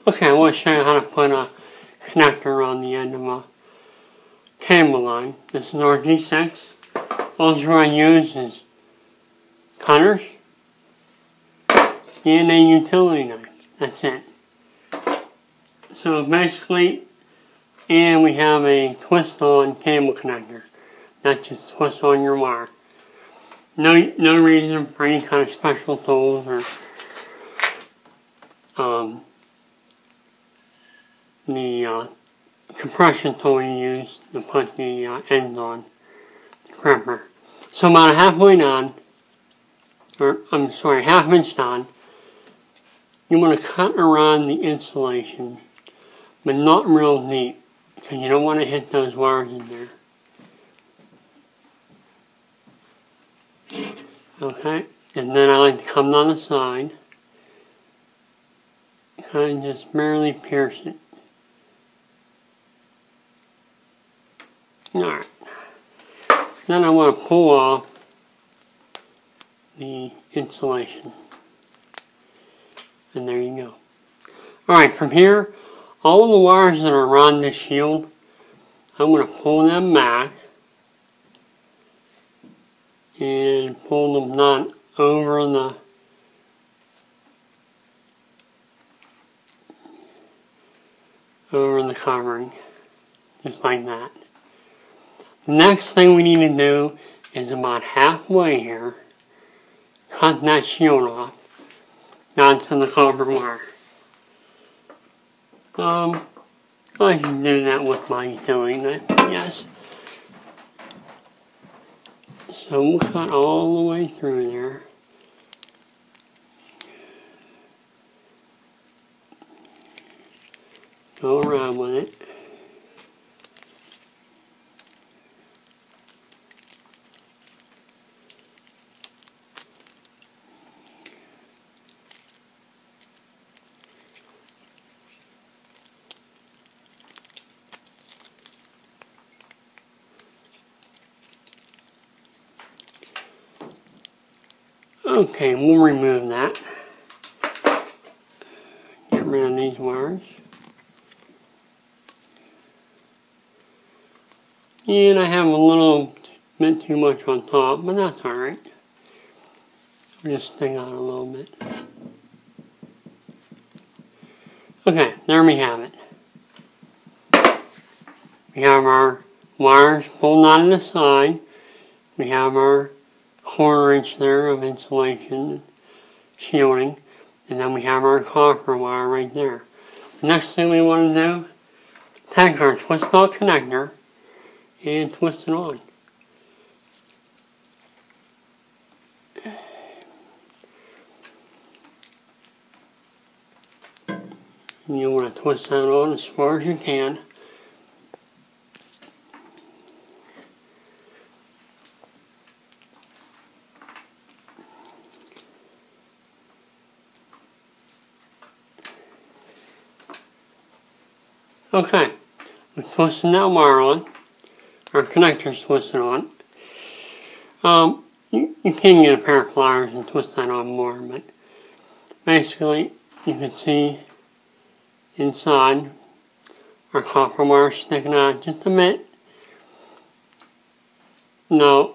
Okay, I want to show you how to put a connector on the end of a cable line. This is RG6. All you're going to use is cutters and a utility knife. That's it. So basically, and we have a twist-on cable connector. That just twists on your wire. No reason for any kind of special tools or the compression tool you use to put the ends on the gripper. So about halfway down, half inch down, you want to cut around the insulation, but not real deep, because you don't want to hit those wires in there. Okay, and then I like to come down the side, kind of just barely pierce it. Alright, then I want to pull off the insulation, and there you go. Alright, from here, all the wires that are around this shield, I'm going to pull them back and pull them down over the covering, just like that. The next thing we need to do is about halfway here, cut that shield off down to the copper wire. I can do that with my utility knife, yes. So we'll cut all the way through there. Go around with it. Okay, we'll remove that. Get rid of these wires. And I have a little bit too much on top, but that's alright. I'll just sting out a little bit. Okay, there we have it. We have our wires pulled out of the side. We have our 1/4 inch there of insulation shielding, and then we have our copper wire right there. The next thing we want to do, take our twist-out connector and twist it on. And you want to twist that on as far as you can. Okay, we've twisted that wire on. Our connector's twisted on. You can get a pair of pliers and twist that on more, but basically you can see inside our copper wire sticking out just a bit. Now,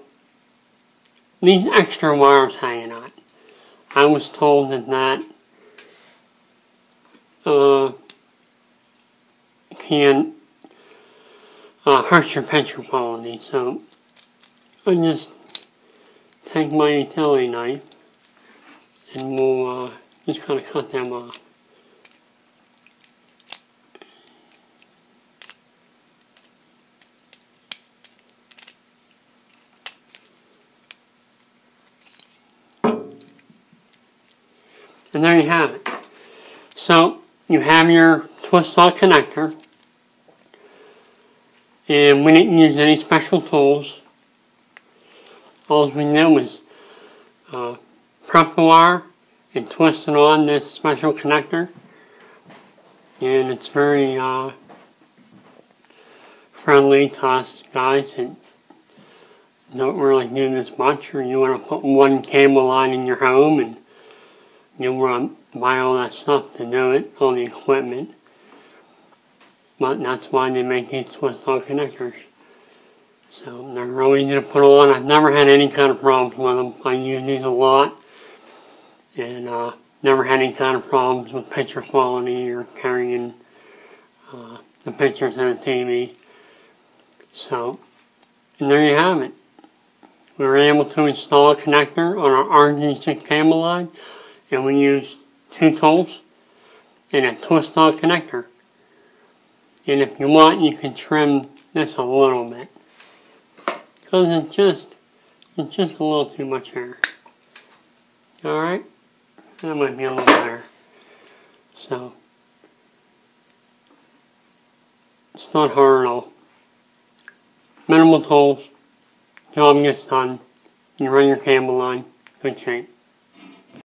these extra wires hanging out, I was told that can hurt your picture quality, so I just take my utility knife and we'll just kind of cut them off. And there you have it. So you have your twist-out connector. And we didn't use any special tools. All we did was prep the wire and twist it on this special connector. And it's very friendly to us guys that don't really do this much, or you want to put one cable line in your home and you want to buy all that stuff to do it, all the equipment. But that's why they make these twist lock connectors. So they're real easy to put on. I've never had any kind of problems with them. I use these a lot, and never had any kind of problems with picture quality or carrying the pictures to the TV. So, and there you have it. We were able to install a connector on our RG6 cable line, and we used 2 tools and a twist lock connector. And if you want, you can trim this a little bit, because it's just a little too much hair. Alright, that might be a little better. So, it's not hard at all. Minimal tools, job gets done, you run your cable line, good shape.